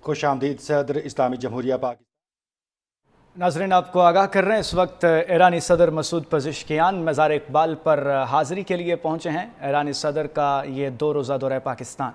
خوش آمدید صدر اسلامی جمہوریہ پاکستان۔ ناظرین، آپ کو آگاہ کر رہے ہیں اس وقت ایرانی صدر مسعود پزشکیان مزار اقبال پر حاضری کے لیے پہنچے ہیں۔ ایرانی صدر کا یہ 2 روزہ دورہ پاکستان۔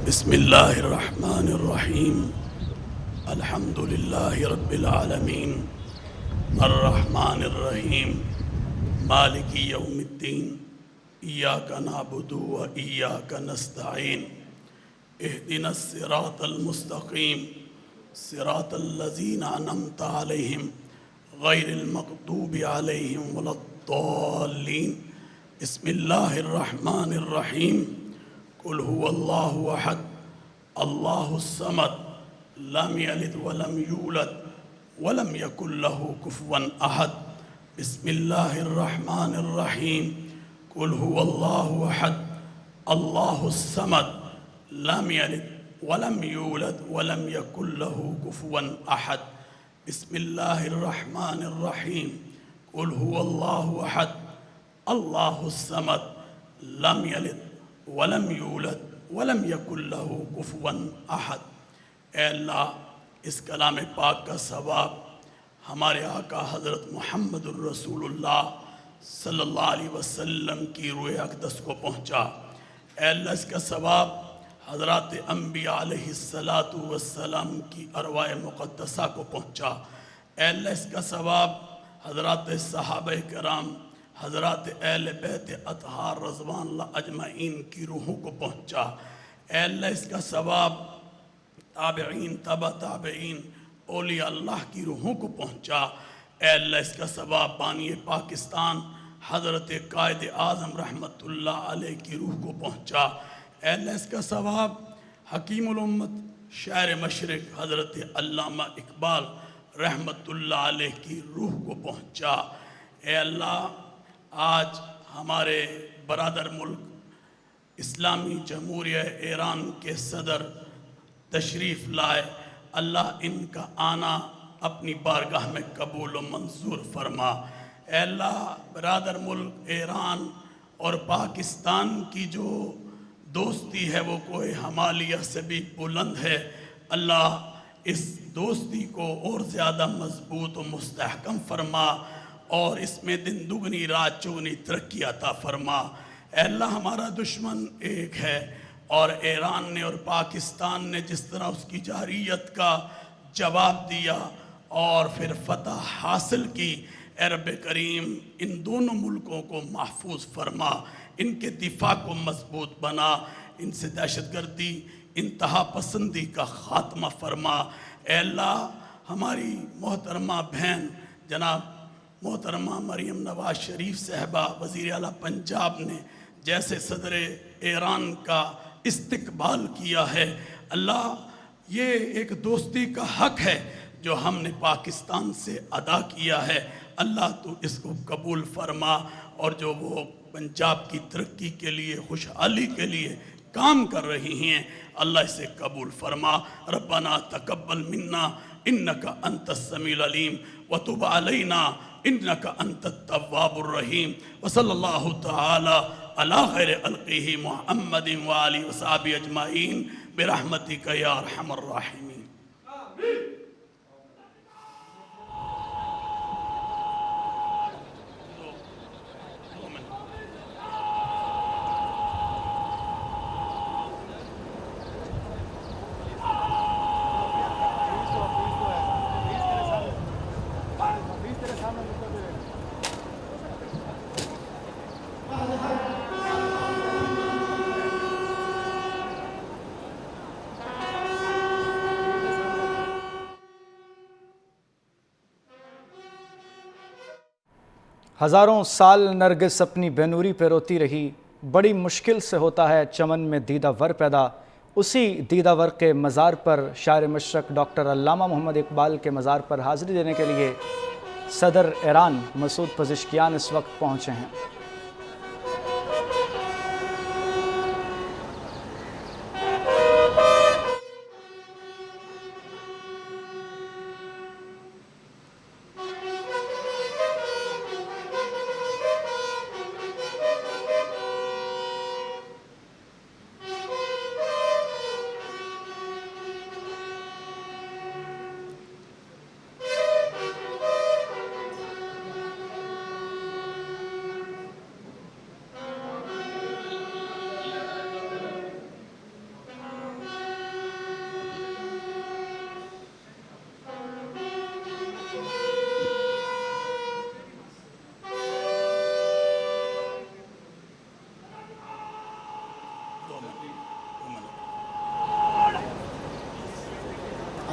بسم اللہ الرحمن الرحیم الحمد للہ رب العالمین الرحمن الرحیم مالک یوم الدین ایاک نعبد و ایاک نستعین اہدنا الصراط المستقیم صراط الذین انعمت علیہم غیر المغضوب علیہم ولا الضالین۔ بسم اللہ الرحمن الرحیم قل هو اللہ احد اللہ الصمد لم یلد ولم یولد ولم یکن له کفوا احد۔ بسم اللہ الرحمن الرحیم قل هو اللہ احد اللہ الصمد لم یلد ولم یولد ولم یکن له کفوا احد۔ بسم اللہ الرحمن الرحیم قل هو اللہ احد اللہ الصمد لم یلد ولم یولد ولم یکن له کفوا احد۔ اے اللہ، اس کلام پاک کا ثواب ہمارے آقا حضرت محمد الرسول اللہ صلی اللہ علیہ وسلم کی روح اقدس کو پہنچا۔ اے اللہ اس کا ثواب حضرات انبیاء علیہ السلام کی ارواح مقدسہ کو پہنچا۔ اے اللہ اس کا ثواب حضرات صحابہ کرام، حضرات اہل بیت اطہار رضوان اللہ اجمعین کی روحوں کو پہنچا۔ اے اللہ اس کا ثواب تابعین، تبع تابعین، اولیاء اللہ کی روحوں کو پہنچا۔ اے اللہ اس کا ثواب بانی پاکستان حضرت قائد اعظم رحمت اللہ علیہ کی روح کو پہنچا۔ اے اللہ اس کا ثواب حکیم الامت شاعر مشرق حضرت علامہ اقبال رحمت اللہ علیہ کی روح کو پہنچا۔ اے اللہ آج ہمارے برادر ملک اسلامی جمہوریہ ایران کے صدر تشریف لائے، اللہ ان کا آنا اپنی بارگاہ میں قبول و منظور فرما۔ اے اللہ برادر ملک ایران اور پاکستان کی جو دوستی ہے وہ کوہ ہمالیہ سے بھی بلند ہے، اللہ اس دوستی کو اور زیادہ مضبوط و مستحکم فرما اور اس میں دن دگنی رات چگنی ترقی عطا فرما۔ اے اللہ ہمارا دشمن ایک ہے، اور ایران نے اور پاکستان نے جس طرح اس کی جارحیت کا جواب دیا اور پھر فتح حاصل کی، اے رب کریم ان دونوں ملکوں کو محفوظ فرما، ان کے دفاع کو مضبوط بنا، ان سے دہشت گردی انتہا پسندی کا خاتمہ فرما۔ اے اللہ ہماری محترمہ بہن جناب محترمہ مریم نواز شریف صاحبہ وزیر اعلیٰ پنجاب نے جیسے صدر ایران کا استقبال کیا ہے، اللہ یہ ایک دوستی کا حق ہے جو ہم نے پاکستان سے ادا کیا ہے، اللہ تو اس کو قبول فرما، اور جو وہ پنجاب کی ترقی کے لیے خوشحالی کے لیے کام کر رہی ہیں اللہ اسے قبول فرما۔ ربنا تقبل منا انکا انت السمیع العلیم وتب علینا انکا انت التواب الرحیم، وصلی اللہ تعالی علی خیر خلقہ محمد وآلہ وصحبہ اجمعین برحمتک یا ارحم الراحمین۔ ہزاروں سال نرگس اپنی بے نوری پہ روتی رہی، بڑی مشکل سے ہوتا ہے چمن میں دیدہ ور پیدا۔ اسی دیدہ ور کے مزار پر شاعر مشرق ڈاکٹر علامہ محمد اقبال کے مزار پر حاضری دینے کے لیے صدر ایران مسعود پزشکیان اس وقت پہنچے ہیں۔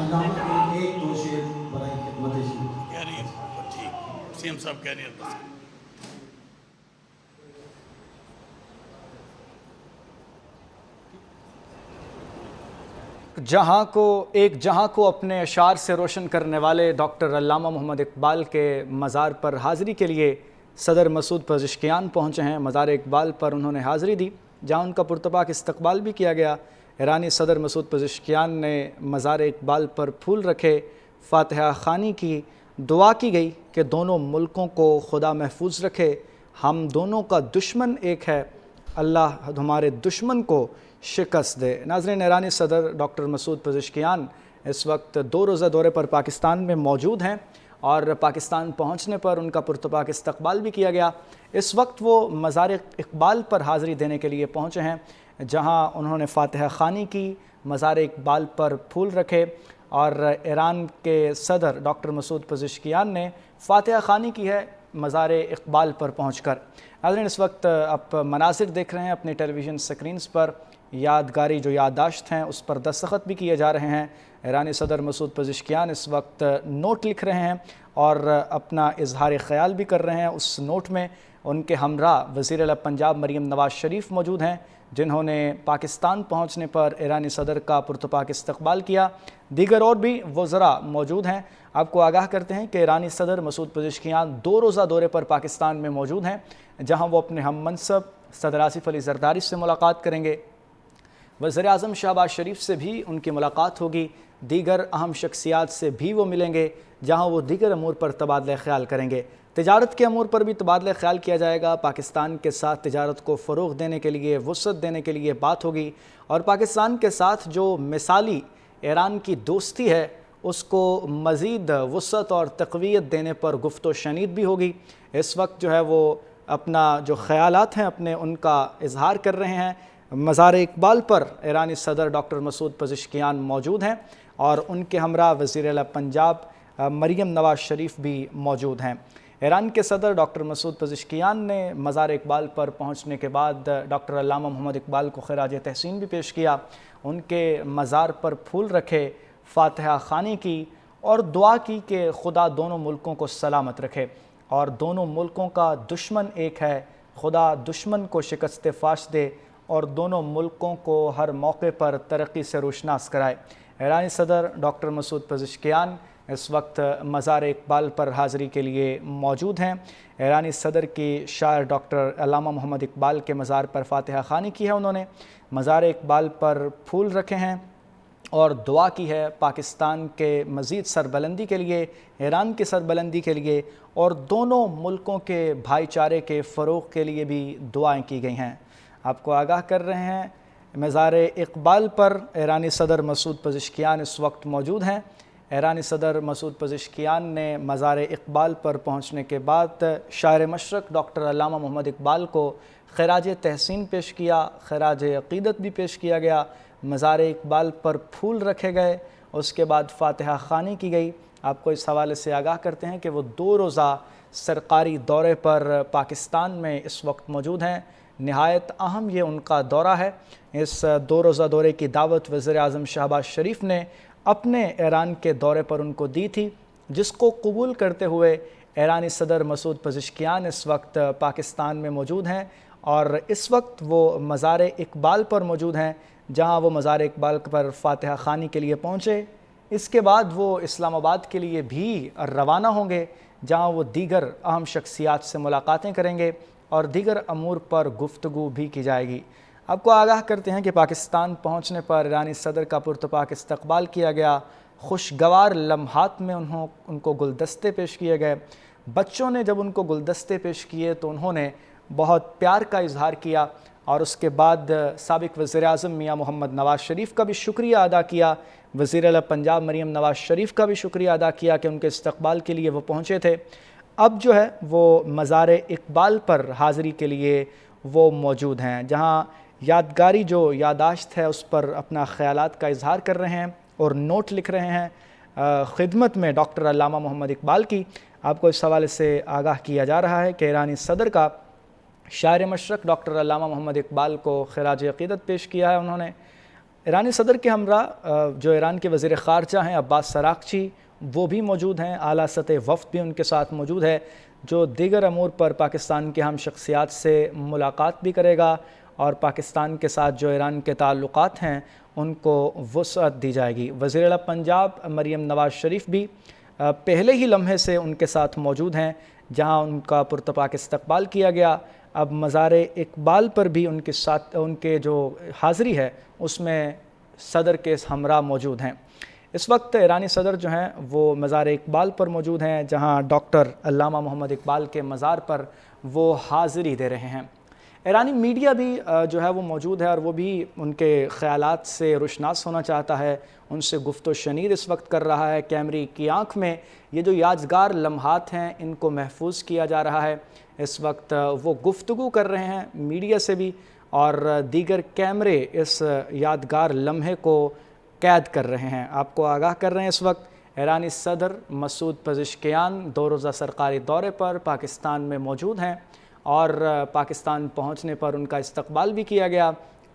علامہ ایک دو شعر برائے خدمت شریف کیریئر ٹھیک سی ایم صاحب کیریئر بس۔ جہاں کو اپنے اشعار سے روشن کرنے والے ڈاکٹر علامہ محمد اقبال کے مزار پر حاضری کے لیے صدر مسعود پزشکیان پہنچے ہیں۔ مزار اقبال پر انہوں نے حاضری دی، جہاں ان کا پرتپاک استقبال بھی کیا گیا۔ ایرانی صدر مسعود پزشکیان نے مزار اقبال پر پھول رکھے، فاتحہ خوانی کی، دعا کی گئی کہ دونوں ملکوں کو خدا محفوظ رکھے، ہم دونوں کا دشمن ایک ہے، اللہ ہمارے دشمن کو شکست دے۔ ناظرین، ایرانی صدر ڈاکٹر مسعود پزشکیان اس وقت 2 روزہ دورے پر پاکستان میں موجود ہیں، اور پاکستان پہنچنے پر ان کا پرتپاک استقبال بھی کیا گیا۔ اس وقت وہ مزار اقبال پر حاضری دینے کے لیے پہنچے ہیں، جہاں انہوں نے فاتحہ خوانی کی، مزار اقبال پر پھول رکھے، اور ایران کے صدر ڈاکٹر مسعود پزشکیان نے فاتحہ خوانی کی ہے مزار اقبال پر پہنچ کر۔ ناظرین، اس وقت آپ مناظر دیکھ رہے ہیں اپنے ٹیلی ویژن سکرینز پر، یادگاری جو یادداشت ہیں اس پر دستخط بھی کیے جا رہے ہیں۔ ایرانی صدر مسعود پزشکیان اس وقت نوٹ لکھ رہے ہیں اور اپنا اظہار خیال بھی کر رہے ہیں۔ اس نوٹ میں ان کے ہمراہ وزیر اعلیٰ پنجاب مریم نواز شریف موجود ہیں، جنہوں نے پاکستان پہنچنے پر ایرانی صدر کا پرتپاک استقبال کیا۔ دیگر اور بھی وزراء موجود ہیں۔ آپ کو آگاہ کرتے ہیں کہ ایرانی صدر مسعود پزشکیان 2 روزہ دورے پر پاکستان میں موجود ہیں، جہاں وہ اپنے ہم منصب صدر آصف علی زرداری سے ملاقات کریں گے۔ وزیر اعظم شہباز شریف سے بھی ان کی ملاقات ہوگی، دیگر اہم شخصیات سے بھی وہ ملیں گے، جہاں وہ دیگر امور پر تبادلہ خیال کریں گے۔ تجارت کے امور پر بھی تبادلہ خیال کیا جائے گا۔ پاکستان کے ساتھ تجارت کو فروغ دینے کے لیے، وسعت دینے کے لیے بات ہوگی، اور پاکستان کے ساتھ جو مثالی ایران کی دوستی ہے اس کو مزید وسعت اور تقویت دینے پر گفت و شنید بھی ہوگی۔ اس وقت جو ہے وہ اپنا جو خیالات ہیں اپنے ان کا اظہار کر رہے ہیں۔ مزار اقبال پر ایرانی صدر ڈاکٹر مسعود پزشکیان موجود ہیں اور ان کے ہمراہ وزیر اعلیٰ پنجاب مریم نواز شریف بھی موجود ہیں۔ ایران کے صدر ڈاکٹر مسعود پزشکیان نے مزار اقبال پر پہنچنے کے بعد ڈاکٹر علامہ محمد اقبال کو خراج تحسین بھی پیش کیا، ان کے مزار پر پھول رکھے، فاتحہ خوانی کی اور دعا کی کہ خدا دونوں ملکوں کو سلامت رکھے، اور دونوں ملکوں کا دشمن ایک ہے، خدا دشمن کو شکست فاش دے اور دونوں ملکوں کو ہر موقع پر ترقی سے روشناس کرائے۔ ایرانی صدر ڈاکٹر مسعود پزشکیان اس وقت مزار اقبال پر حاضری کے لیے موجود ہیں۔ ایرانی صدر کی شاعر ڈاکٹر علامہ محمد اقبال کے مزار پر فاتحہ خوانی کی ہے، انہوں نے مزار اقبال پر پھول رکھے ہیں اور دعا کی ہے پاکستان کے مزید سربلندی کے لیے، ایران کی سربلندی کے لیے، اور دونوں ملکوں کے بھائی چارے کے فروغ کے لیے بھی دعائیں کی گئی ہیں۔ آپ کو آگاہ کر رہے ہیں مزار اقبال پر ایرانی صدر مسعود پزشکیان اس وقت موجود ہیں۔ ایرانی صدر مسعود پزشکیان نے مزار اقبال پر پہنچنے کے بعد شاعر مشرق ڈاکٹر علامہ محمد اقبال کو خراج تحسین پیش کیا، خراج عقیدت بھی پیش کیا گیا، مزار اقبال پر پھول رکھے گئے، اس کے بعد فاتحہ خوانی کی گئی۔ آپ کو اس حوالے سے آگاہ کرتے ہیں کہ وہ 2 روزہ سرکاری دورے پر پاکستان میں اس وقت موجود ہیں۔ نہایت اہم یہ ان کا دورہ ہے۔ اس 2 روزہ دورے کی دعوت وزیر اعظم شہباز شریف نے اپنے ایران کے دورے پر ان کو دی تھی، جس کو قبول کرتے ہوئے ایرانی صدر مسعود پزشکیان اس وقت پاکستان میں موجود ہیں، اور اس وقت وہ مزار اقبال پر موجود ہیں، جہاں وہ مزار اقبال پر فاتحہ خوانی کے لیے پہنچے۔ اس کے بعد وہ اسلام آباد کے لیے بھی روانہ ہوں گے، جہاں وہ دیگر اہم شخصیات سے ملاقاتیں کریں گے اور دیگر امور پر گفتگو بھی کی جائے گی۔ آپ کو آگاہ کرتے ہیں کہ پاکستان پہنچنے پر ایرانی صدر کا پرتپاک استقبال کیا گیا۔ خوشگوار لمحات میں ان کو گلدستے پیش کیے گئے۔ بچوں نے جب ان کو گلدستے پیش کیے تو انہوں نے بہت پیار کا اظہار کیا، اور اس کے بعد سابق وزیر اعظم میاں محمد نواز شریف کا بھی شکریہ ادا کیا، وزیر اعلیٰ پنجاب مریم نواز شریف کا بھی شکریہ ادا کیا کہ ان کے استقبال کے لیے وہ پہنچے تھے۔ اب جو ہے وہ مزار اقبال پر حاضری کے لیے وہ موجود ہیں، جہاں یادگاری جو یادداشت ہے اس پر اپنا خیالات کا اظہار کر رہے ہیں اور نوٹ لکھ رہے ہیں خدمت میں ڈاکٹر علامہ محمد اقبال کی۔ آپ کو اس حوالے سے آگاہ کیا جا رہا ہے کہ ایرانی صدر کا شاعر مشرق ڈاکٹر علامہ محمد اقبال کو خراج عقیدت پیش کیا ہے انہوں نے۔ ایرانی صدر کے ہمراہ جو ایران کے وزیر خارجہ ہیں عباس سراغچی، وہ بھی موجود ہیں، اعلیٰ سطح وفد بھی ان کے ساتھ موجود ہے، جو دیگر امور پر پاکستان کے ہم شخصیات سے ملاقات بھی کرے گا، اور پاکستان کے ساتھ جو ایران کے تعلقات ہیں ان کو وسعت دی جائے گی۔ وزیر اعلیٰ پنجاب مریم نواز شریف بھی پہلے ہی لمحے سے ان کے ساتھ موجود ہیں، جہاں ان کا پرتپاک استقبال کیا گیا۔ اب مزار اقبال پر بھی ان کے جو حاضری ہے اس میں صدر کے ہمراہ موجود ہیں۔ اس وقت ایرانی صدر جو ہیں وہ مزار اقبال پر موجود ہیں، جہاں ڈاکٹر علامہ محمد اقبال کے مزار پر وہ حاضری دے رہے ہیں۔ ایرانی میڈیا بھی جو ہے وہ موجود ہے، اور وہ بھی ان کے خیالات سے روشناس ہونا چاہتا ہے، ان سے گفت و شنید اس وقت کر رہا ہے۔ کیمرے کی آنکھ میں یہ جو یادگار لمحات ہیں ان کو محفوظ کیا جا رہا ہے۔ اس وقت وہ گفتگو کر رہے ہیں میڈیا سے بھی، اور دیگر کیمرے اس یادگار لمحے کو قید کر رہے ہیں، آپ کو آگاہ کر رہے ہیں۔ اس وقت ایرانی صدر مسعود پزشکیان 2 روزہ سرکاری دورے پر پاکستان میں موجود ہیں، اور پاکستان پہنچنے پر ان کا استقبال بھی کیا گیا۔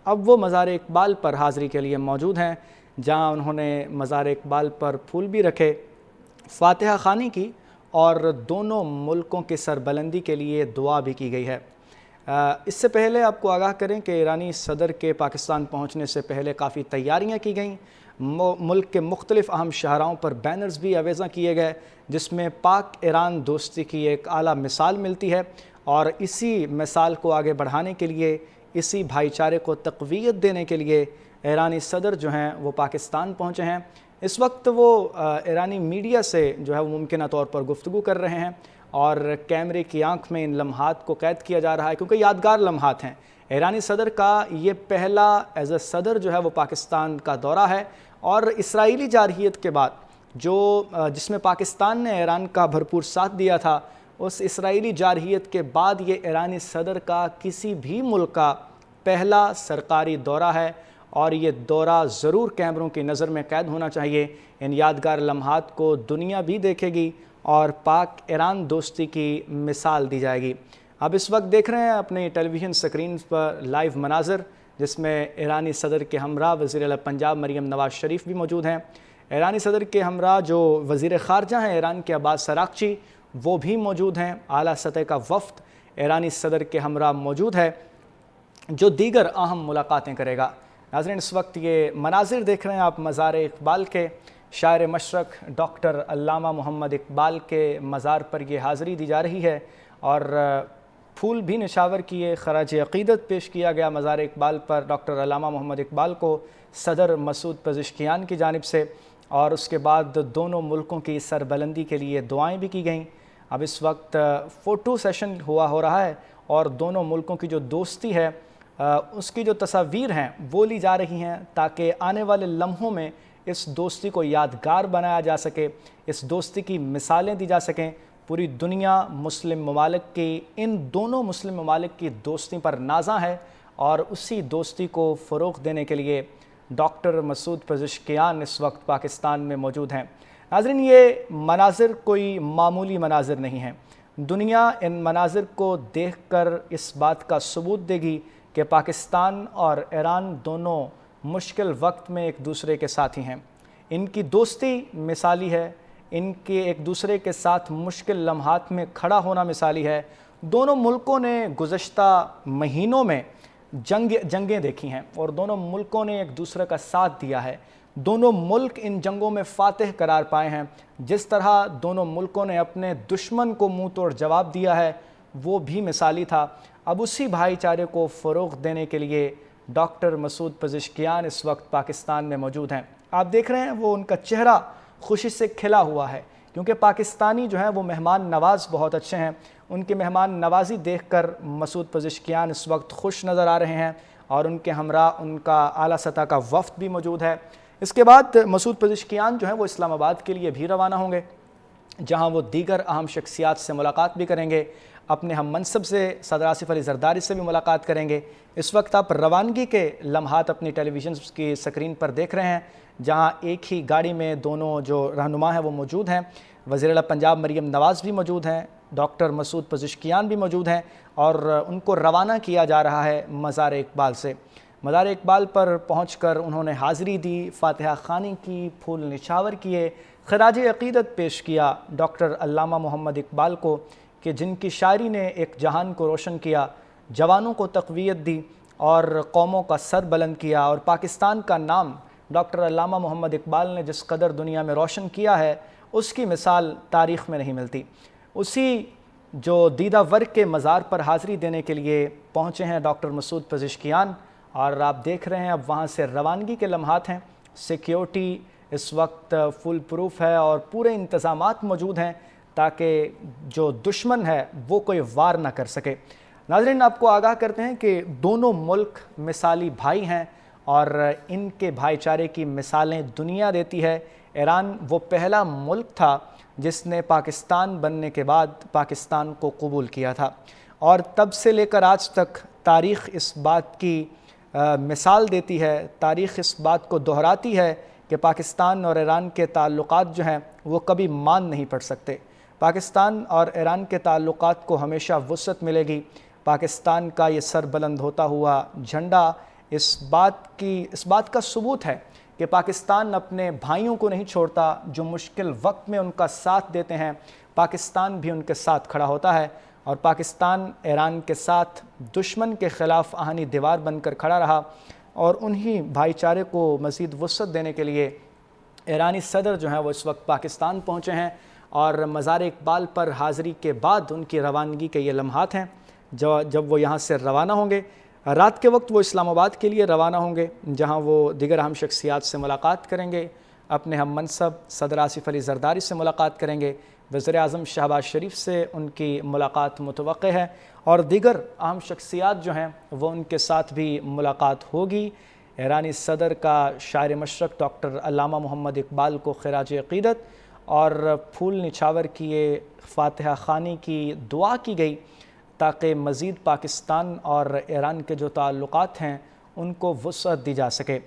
اب وہ مزار اقبال پر حاضری کے لیے موجود ہیں، جہاں انہوں نے مزار اقبال پر پھول بھی رکھے، فاتحہ خوانی کی، اور دونوں ملکوں کی سربلندی کے لیے دعا بھی کی گئی ہے۔ اس سے پہلے آپ کو آگاہ کریں کہ ایرانی صدر کے پاکستان پہنچنے سے پہلے کافی تیاریاں کی گئیں۔ ملک کے مختلف اہم شاہراہوں پر بینرز بھی آویزاں کیے گئے، جس میں پاک ایران دوستی کی ایک اعلیٰ مثال ملتی ہے، اور اسی مثال کو آگے بڑھانے کے لیے، اسی بھائی چارے کو تقویت دینے کے لیے ایرانی صدر جو ہیں وہ پاکستان پہنچے ہیں۔ اس وقت وہ ایرانی میڈیا سے جو ہے وہ ممکنہ طور پر گفتگو کر رہے ہیں، اور کیمرے کی آنکھ میں ان لمحات کو قید کیا جا رہا ہے، کیونکہ یادگار لمحات ہیں۔ ایرانی صدر کا یہ پہلا ایز اے صدر جو ہے وہ پاکستان کا دورہ ہے، اور اسرائیلی جارحیت کے بعد جس میں پاکستان نے ایران کا بھرپور ساتھ دیا تھا، اس اسرائیلی جارحیت کے بعد یہ ایرانی صدر کا کسی بھی ملک کا پہلا سرکاری دورہ ہے، اور یہ دورہ ضرور کیمروں کی نظر میں قید ہونا چاہیے۔ ان یادگار لمحات کو دنیا بھی دیکھے گی، اور پاک ایران دوستی کی مثال دی جائے گی۔ اب اس وقت دیکھ رہے ہیں اپنے ٹیلی ویژن سکرینز پر لائیو مناظر، جس میں ایرانی صدر کے ہمراہ وزیر اعلیٰ پنجاب مریم نواز شریف بھی موجود ہیں۔ ایرانی صدر کے ہمراہ جو وزیر خارجہ ہیں ایران کے عباس اراغچی، وہ بھی موجود ہیں۔ اعلیٰ سطح کا وفد ایرانی صدر کے ہمراہ موجود ہے، جو دیگر اہم ملاقاتیں کرے گا۔ ناظرین، اس وقت یہ مناظر دیکھ رہے ہیں آپ مزار اقبال کے۔ شاعر مشرق ڈاکٹر علامہ محمد اقبال کے مزار پر یہ حاضری دی جا رہی ہے، اور پھول بھی نشاور کیے، خراج عقیدت پیش کیا گیا مزار اقبال پر ڈاکٹر علامہ محمد اقبال کو صدر مسعود پزشکیان کی جانب سے، اور اس کے بعد دونوں ملکوں کی سربلندی کے لیے دعائیں بھی کی گئیں۔ اب اس وقت فوٹو سیشن ہو رہا ہے، اور دونوں ملکوں کی جو دوستی ہے اس کی جو تصاویر ہیں وہ لی جا رہی ہیں، تاکہ آنے والے لمحوں میں اس دوستی کو یادگار بنایا جا سکے، اس دوستی کی مثالیں دی جا سکیں۔ پوری دنیا مسلم ممالک کی، ان دونوں مسلم ممالک کی دوستی پر نازاں ہے، اور اسی دوستی کو فروغ دینے کے لیے ڈاکٹر مسعود پزشکیان اس وقت پاکستان میں موجود ہیں۔ ناظرین، یہ مناظر کوئی معمولی مناظر نہیں ہیں۔ دنیا ان مناظر کو دیکھ کر اس بات کا ثبوت دے گی کہ پاکستان اور ایران دونوں مشکل وقت میں ایک دوسرے کے ساتھی ہیں۔ ان کی دوستی مثالی ہے، ان کے ایک دوسرے کے ساتھ مشکل لمحات میں کھڑا ہونا مثالی ہے۔ دونوں ملکوں نے گزشتہ مہینوں میں جنگیں دیکھی ہیں، اور دونوں ملکوں نے ایک دوسرے کا ساتھ دیا ہے۔ دونوں ملک ان جنگوں میں فاتح قرار پائے ہیں۔ جس طرح دونوں ملکوں نے اپنے دشمن کو منہ توڑ جواب دیا ہے، وہ بھی مثالی تھا۔ اب اسی بھائی چارے کو فروغ دینے کے لیے ڈاکٹر مسعود پزشکیان اس وقت پاکستان میں موجود ہیں۔ آپ دیکھ رہے ہیں وہ ان کا چہرہ خوشی سے کھلا ہوا ہے، کیونکہ پاکستانی جو ہیں وہ مہمان نواز بہت اچھے ہیں۔ ان کی مہمان نوازی دیکھ کر مسعود پزشکیان اس وقت خوش نظر آ رہے ہیں، اور ان کے ہمراہ ان کا اعلیٰ سطح کا وفد بھی موجود ہے۔ اس کے بعد مسعود پزشکیان جو ہیں وہ اسلام آباد کے لیے بھی روانہ ہوں گے، جہاں وہ دیگر اہم شخصیات سے ملاقات بھی کریں گے، اپنے ہم منصب سے صدر آصف علی زرداری سے بھی ملاقات کریں گے۔ اس وقت آپ روانگی کے لمحات اپنی ٹیلی ویژن کی سکرین پر دیکھ رہے ہیں، جہاں ایک ہی گاڑی میں دونوں جو رہنما ہیں وہ موجود ہیں۔ وزیر اعلیٰ پنجاب مریم نواز بھی موجود ہیں، ڈاکٹر مسعود پزشکیان بھی موجود ہیں، اور ان کو روانہ کیا جا رہا ہے مزار اقبال سے۔ مزار اقبال پر پہنچ کر انہوں نے حاضری دی، فاتحہ خوانی کی، پھول نشاور کیے، خراج عقیدت پیش کیا ڈاکٹر علامہ محمد اقبال کو، کہ جن کی شاعری نے ایک جہان کو روشن کیا، جوانوں کو تقویت دی، اور قوموں کا سر بلند کیا، اور پاکستان کا نام ڈاکٹر علامہ محمد اقبال نے جس قدر دنیا میں روشن کیا ہے، اس کی مثال تاریخ میں نہیں ملتی۔ اسی جو دیدہ ورگ کے مزار پر حاضری دینے کے لیے پہنچے ہیں ڈاکٹر مسعود پزشکیان، اور آپ دیکھ رہے ہیں اب وہاں سے روانگی کے لمحات ہیں۔ سیکیورٹی اس وقت فل پروف ہے، اور پورے انتظامات موجود ہیں تاکہ جو دشمن ہے وہ کوئی وار نہ کر سکے۔ ناظرین، آپ کو آگاہ کرتے ہیں کہ دونوں ملک مثالی بھائی ہیں، اور ان کے بھائی چارے کی مثالیں دنیا دیتی ہے۔ ایران وہ پہلا ملک تھا جس نے پاکستان بننے کے بعد پاکستان کو قبول کیا تھا، اور تب سے لے کر آج تک تاریخ اس بات کی مثال دیتی ہے، تاریخ اس بات کو دہراتی ہے کہ پاکستان اور ایران کے تعلقات جو ہیں وہ کبھی مان نہیں پڑ سکتے۔ پاکستان اور ایران کے تعلقات کو ہمیشہ وسعت ملے گی۔ پاکستان کا یہ سر بلند ہوتا ہوا جھنڈا اس بات کا ثبوت ہے کہ پاکستان اپنے بھائیوں کو نہیں چھوڑتا، جو مشکل وقت میں ان کا ساتھ دیتے ہیں پاکستان بھی ان کے ساتھ کھڑا ہوتا ہے، اور پاکستان ایران کے ساتھ دشمن کے خلاف آہنی دیوار بن کر کھڑا رہا، اور انہی بھائی چارے کو مزید وسعت دینے کے لیے ایرانی صدر جو ہیں وہ اس وقت پاکستان پہنچے ہیں، اور مزار اقبال پر حاضری کے بعد ان کی روانگی کے یہ لمحات ہیں جب وہ یہاں سے روانہ ہوں گے۔ رات کے وقت وہ اسلام آباد کے لیے روانہ ہوں گے، جہاں وہ دیگر اہم شخصیات سے ملاقات کریں گے، اپنے ہم منصب صدر آصف علی زرداری سے ملاقات کریں گے، وزیر اعظم شہباز شریف سے ان کی ملاقات متوقع ہے، اور دیگر اہم شخصیات جو ہیں وہ ان کے ساتھ بھی ملاقات ہوگی۔ ایرانی صدر کا شاعر مشرق ڈاکٹر علامہ محمد اقبال کو خراج عقیدت اور پھول نچھاور کیے فاتحہ خوانی کی دعا کی گئی، تاکہ مزید پاکستان اور ایران کے جو تعلقات ہیں ان کو وسعت دی جا سکے۔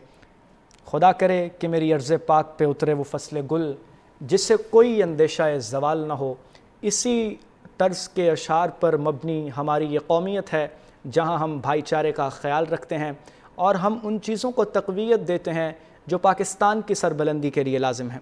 خدا کرے کہ میری ارض پاک پہ اترے وہ فصل گل جس سے کوئی اندیشہ زوال نہ ہو۔ اسی طرز کے اشعار پر مبنی ہماری یہ قومیت ہے، جہاں ہم بھائی چارے کا خیال رکھتے ہیں اور ہم ان چیزوں کو تقویت دیتے ہیں جو پاکستان کی سربلندی کے لیے لازم ہیں۔